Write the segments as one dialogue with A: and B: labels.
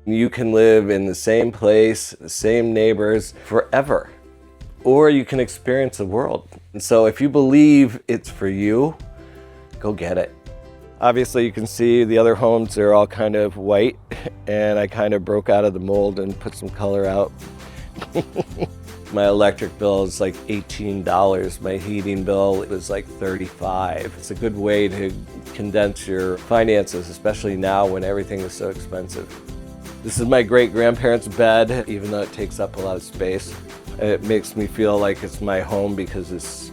A: You can live in the same place, the same neighbors forever, or you can experience the world. And so if you believe it's for you, go get it. Obviously you can see the other homes, they're all kind of white, and I kind of broke out of the mold and put some color out. My electric bill is like $18. My heating bill was like $35. It's a good way to condense your finances, especially now when everything is so expensive. This is my great-grandparents' bed, even though it takes up a lot of space. It makes me feel like it's my home because it's,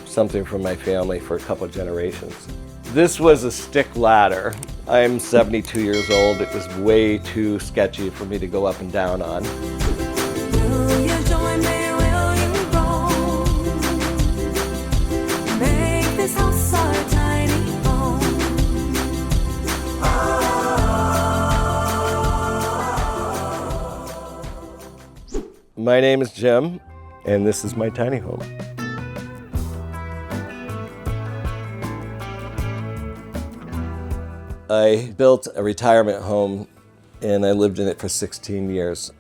A: something from my family for a couple generations. This was a stick ladder. I'm 72 years old. It was way too sketchy for me to go up and down on.
B: Will you join me? Will you roll? Make this house our tiny home.
A: My name is Jim, and this is my tiny home. I built a retirement home, and I lived in it for 16 years.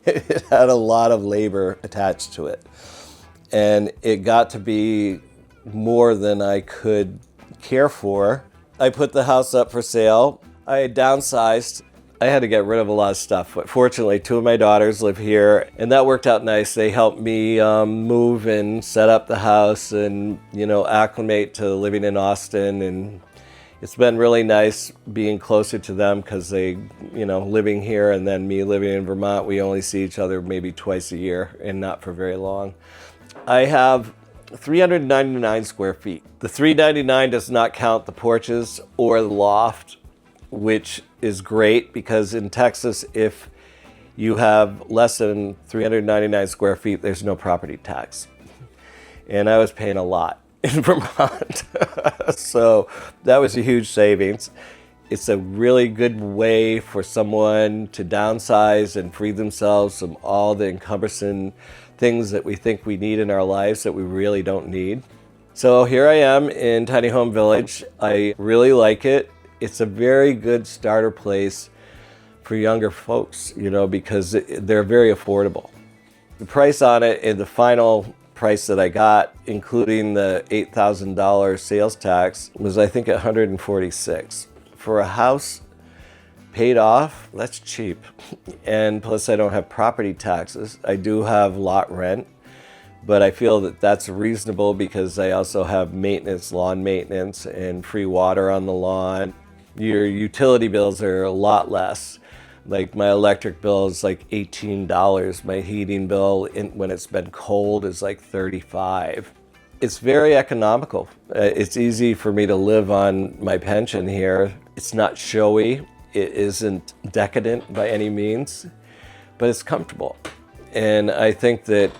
A: It had a lot of labor attached to it, and it got to be more than I could care for. I put the house up for sale. I downsized. I had to get rid of a lot of stuff, but fortunately 2 of my daughters live here, and that worked out nice. They helped me move and set up the house and, acclimate to living in Austin, and it's been really nice being closer to them because they, living here and then me living in Vermont, we only see each other maybe twice a year and not for very long. I have 399 square feet. The 399 does not count the porches or the loft, which is great because in Texas, if you have less than 399 square feet, there's no property tax. And I was paying a lot in Vermont. So that was a huge savings. It's a really good way for someone to downsize and free themselves from all the encumbersome things that we think we need in our lives that we really don't need. So here I am in Tiny Home Village. I really like it. It's a very good starter place for younger folks, because they're very affordable. The price on it and the final price that I got, including the $8,000 sales tax, was I think $146. For a house paid off, that's cheap. And plus I don't have property taxes. I do have lot rent, but I feel that that's reasonable because I also have maintenance, lawn maintenance, and free water on the lawn. Your utility bills are a lot less. Like my electric bill is like $18. My heating bill, when it's been cold, is like $35. It's very economical. It's easy for me to live on my pension here. It's not showy. It isn't decadent by any means, but it's comfortable. And I think that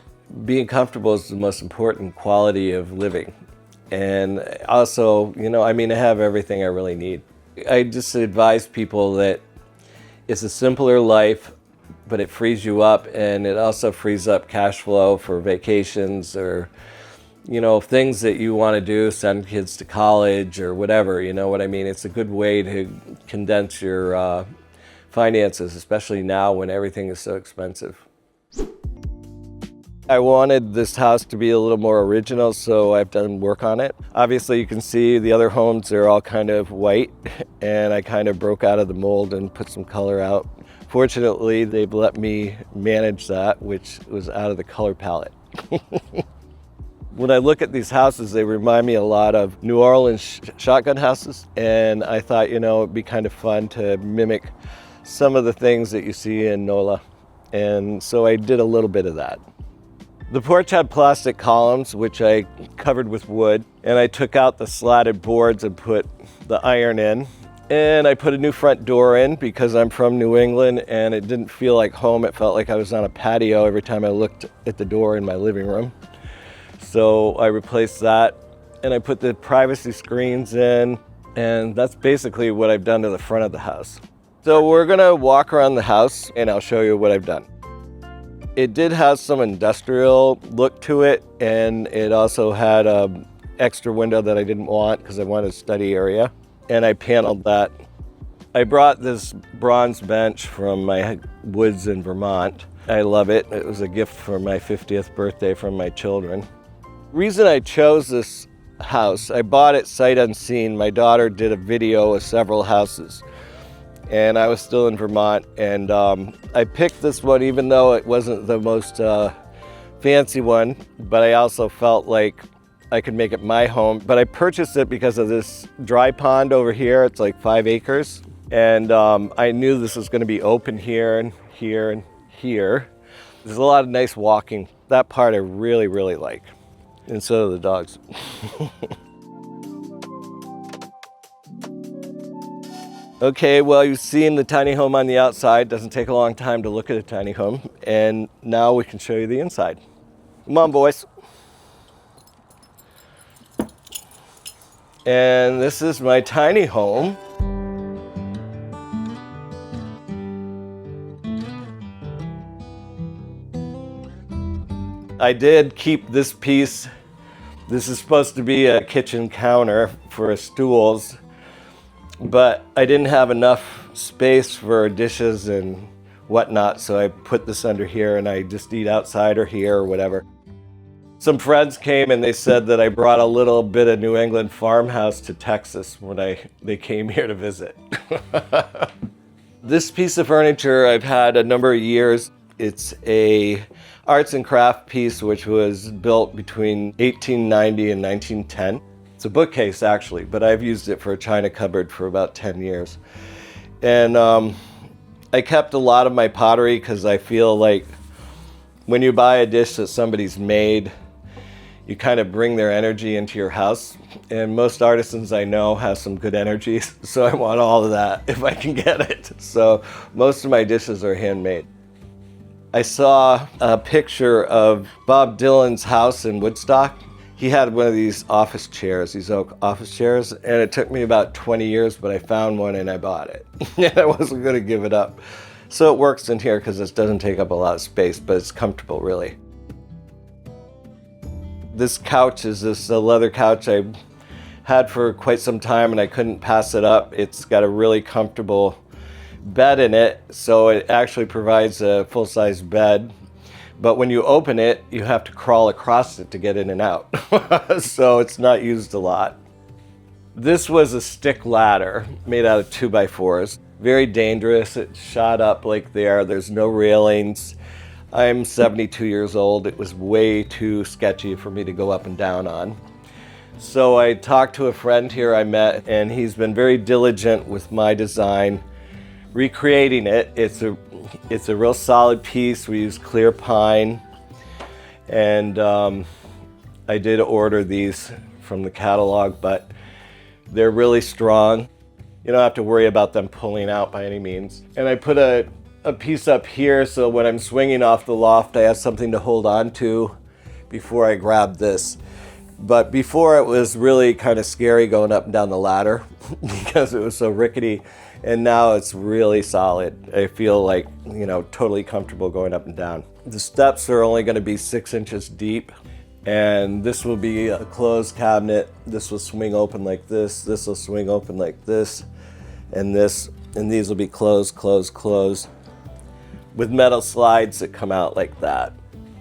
A: being comfortable is the most important quality of living. And also, I have everything I really need. I just advise people that it's a simpler life, but it frees you up, and it also frees up cash flow for vacations or, things that you want to do, send kids to college or whatever, what I mean? It's a good way to condense your finances, especially now when everything is so expensive. I wanted this house to be a little more original, so I've done work on it. Obviously you can see the other homes, they're all kind of white, and I kind of broke out of the mold and put some color out. Fortunately, they've let me manage that, which was out of the color palette. When I look at these houses, they remind me a lot of New Orleans shotgun houses, and I thought, it'd be kind of fun to mimic some of the things that you see in NOLA, and so I did a little bit of that. The porch had plastic columns, which I covered with wood, and I took out the slatted boards and put the iron in. And I put a new front door in because I'm from New England and it didn't feel like home. It felt like I was on a patio every time I looked at the door in my living room. So I replaced that, and I put the privacy screens in, and that's basically what I've done to the front of the house. So we're gonna walk around the house and I'll show you what I've done. It did have some industrial look to it, and it also had an extra window that I didn't want because I wanted a study area, and I paneled that. I brought this bronze bench from my woods in Vermont. I love it. It was a gift for my 50th birthday from my children. Reason I chose this house, I bought it sight unseen. My daughter did a video of several houses, and I was still in Vermont, and I picked this one even though it wasn't the most fancy one, but I also felt like I could make it my home. But I purchased it because of this dry pond over here. It's like 5 acres. And I knew this was gonna be open here and here and here. There's a lot of nice walking. That part I really, really like. And so do the dogs. Okay, well, you've seen the tiny home on the outside. Doesn't take a long time to look at a tiny home. And now we can show you the inside. Come on, boys. And this is my tiny home. I did keep this piece. This is supposed to be a kitchen counter for stools, but I didn't have enough space for dishes and whatnot, so I put this under here and I just eat outside or here or whatever. Some friends came and they said that I brought a little bit of New England farmhouse to Texas when they came here to visit. This piece of furniture I've had a number of years. It's a arts and craft piece which was built between 1890 and 1910. It's a bookcase actually, but I've used it for a china cupboard for about 10 years. And I kept a lot of my pottery because I feel like when you buy a dish that somebody's made, you kind of bring their energy into your house. And most artisans I know have some good energy, so I want all of that if I can get it. So most of my dishes are handmade. I saw a picture of Bob Dylan's house in Woodstock. He had one of these office chairs, these oak office chairs, and it took me about 20 years, but I found one and I bought it. And I wasn't gonna give it up. So it works in here because it doesn't take up a lot of space, but it's comfortable, really. This couch is this leather couch I had for quite some time and I couldn't pass it up. It's got a really comfortable bed in it, so it actually provides a full-size bed. But when you open it, you have to crawl across it to get in and out. So it's not used a lot. This was a stick ladder made out of 2x4s. Very dangerous. It shot up like there. There's no railings. I'm 72 years old. It was way too sketchy for me to go up and down on. So I talked to a friend here I met, and he's been very diligent with my design, recreating it. It's a real solid piece. We use clear pine, and I did order these from the catalog, but they're really strong. You don't have to worry about them pulling out by any means. And I put a piece up here so when I'm swinging off the loft, I have something to hold on to before I grab this. But before it was really kind of scary going up and down the ladder because it was so rickety. And now it's really solid. I feel like, you know, totally comfortable going up and down. The steps are only going to be 6 inches deep. And this will be a closed cabinet. This will swing open like this. This will swing open like this. And this. And these will be closed, closed, closed, with metal slides that come out like that.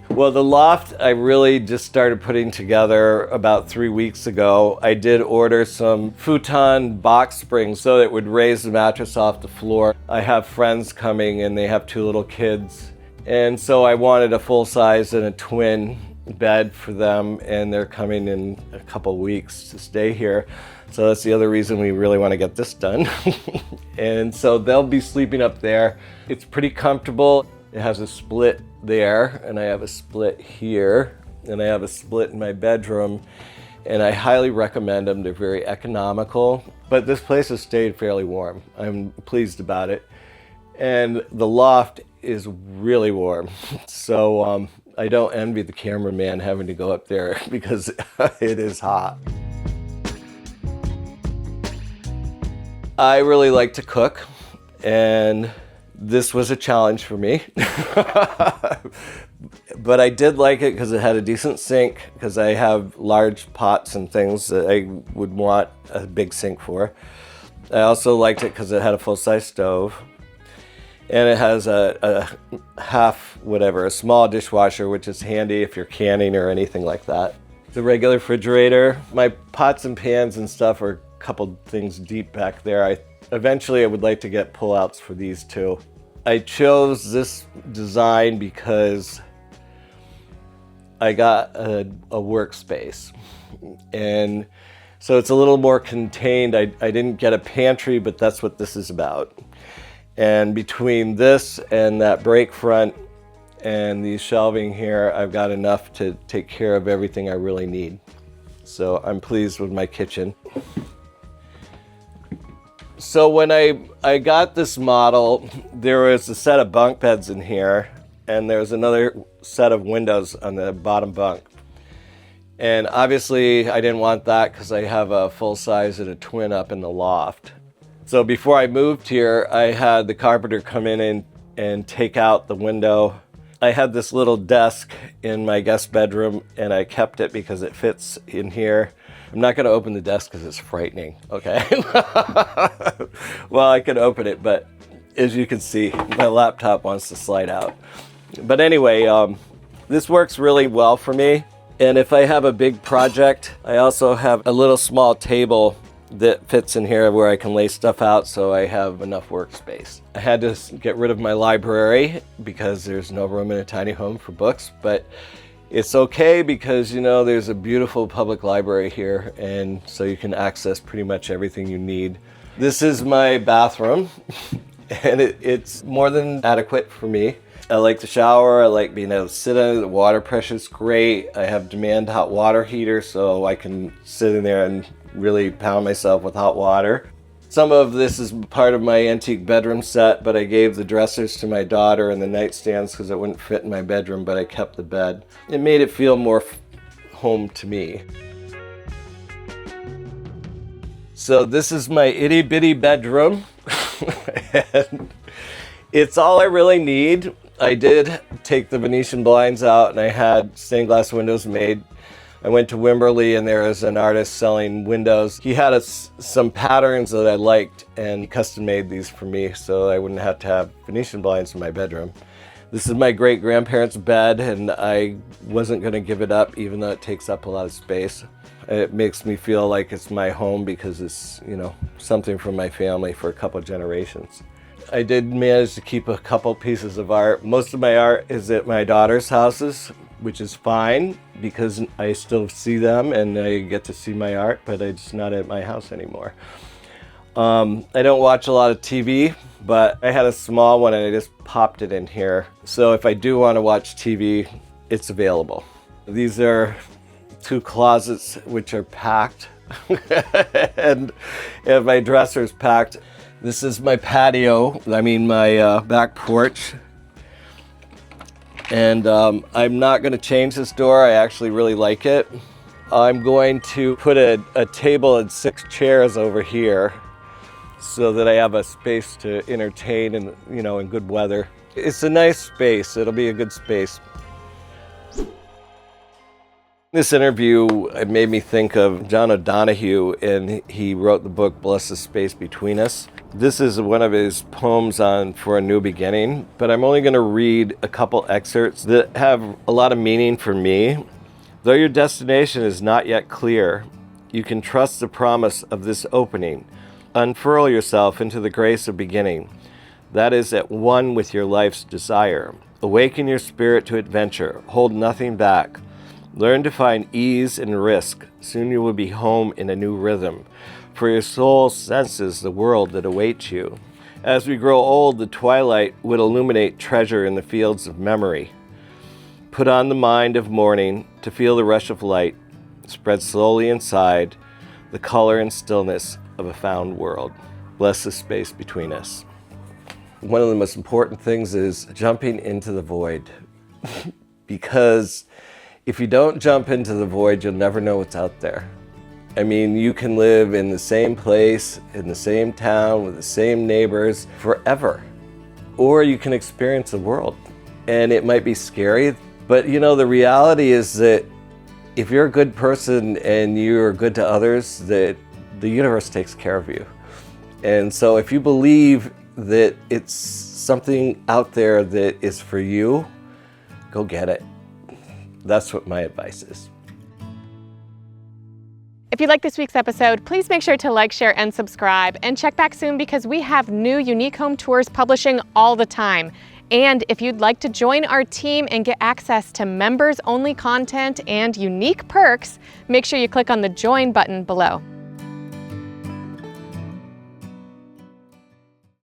A: Well, the loft I really just started putting together about 3 weeks ago. I did order some futon box springs so that it would raise the mattress off the floor. I have friends coming and they have 2 little kids. And so I wanted a full size and a twin bed for them, and they're coming in a couple weeks to stay here. So that's the other reason we really want to get this done. And so they'll be sleeping up there. It's pretty comfortable. It has a split there, and I have a split here, and I have a split in my bedroom, and I highly recommend them. They're very economical, but this place has stayed fairly warm. I'm pleased about it. And the loft is really warm. So I don't envy the cameraman having to go up there because it is hot. I really like to cook, and this was a challenge for me. But I did like it because it had a decent sink, because I have large pots and things that I would want a big sink for. I also liked it because it had a full-size stove. And it has a a small dishwasher, which is handy if you're canning or anything like that. The regular refrigerator. My pots and pans and stuff are a couple things deep back there. Eventually I would like to get pullouts for these too. I chose this design because I got a workspace. And so it's a little more contained. I didn't get a pantry, but that's what this is about. And between this and that break front and these shelving here, I've got enough to take care of everything I really need. So I'm pleased with my kitchen. So when I got this model, there was a set of bunk beds in here, and there's another set of windows on the bottom bunk. And obviously I didn't want that because I have a full size and a twin up in the loft. So before I moved here, I had the carpenter come in and take out the window. I had this little desk in my guest bedroom, and I kept it because it fits in here. I'm not going to open the desk because it's frightening, okay? Well, I can open it, but as you can see, my laptop wants to slide out. But anyway, this works really well for me. And if I have a big project, I also have a little small table that fits in here where I can lay stuff out so I have enough workspace. I had to get rid of my library because there's no room in a tiny home for books, but it's okay because, you know, there's a beautiful public library here, and so you can access pretty much everything you need. This is my bathroom, and it's more than adequate for me. I like to shower, I like being able to sit in it, the water pressure's great. I have demand hot water heater so I can sit in there and really pound myself with hot water. Some of this is part of my antique bedroom set, but I gave the dressers to my daughter and the nightstands because it wouldn't fit in my bedroom, but I kept the bed. It made it feel more home to me. So this is my itty bitty bedroom. And it's all I really need. I did take the Venetian blinds out and I had stained glass windows made. I went to Wimberley and there was an artist selling windows. He had some patterns that I liked and he custom made these for me so I wouldn't have to have Venetian blinds in my bedroom. This is my great grandparents' bed and I wasn't going to give it up even though it takes up a lot of space. It makes me feel like it's my home because it's, you know, something from my family for a couple generations. I did manage to keep a couple pieces of art. Most of my art is at my daughter's houses, which is fine because I still see them and I get to see my art, but it's not at my house anymore. I don't watch a lot of TV, but I had a small one and I just popped it in here. So if I do want to watch TV, it's available. These are two closets which are packed and my dresser's packed. This is my patio, my back porch. And I'm not going to change this door. I actually really like it. I'm going to put a table and 6 chairs over here so that I have a space to entertain and, you know, in good weather. It's a nice space. It'll be a good space. This interview, it made me think of John O'Donohue, and he wrote the book Bless the Space Between Us. This is one of his poems on For a New Beginning, but I'm only going to read a couple excerpts that have a lot of meaning for me. Though your destination is not yet clear, you can trust the promise of this opening. Unfurl yourself into the grace of beginning. That is at one with your life's desire. Awaken your spirit to adventure. Hold nothing back. Learn to find ease and risk. Soon you will be home in a new rhythm, for your soul senses the world that awaits you. As we grow old, the twilight would illuminate treasure in the fields of memory. Put on the mind of morning to feel the rush of light. Spread slowly inside the color and stillness of a found world. Bless the space between us. One of the most important things is jumping into the void. Because if you don't jump into the void, you'll never know what's out there. I mean, you can live in the same place, in the same town, with the same neighbors forever. Or you can experience the world. And it might be scary, but you know, the reality is that if you're a good person and you're good to others, that the universe takes care of you. And so if you believe that it's something out there that is for you, go get it. That's what my advice is.
C: If you like this week's episode, please make sure to like, share, and subscribe. And check back soon because we have new unique home tours publishing all the time. And if you'd like to join our team and get access to members-only content and unique perks, make sure you click on the join button below.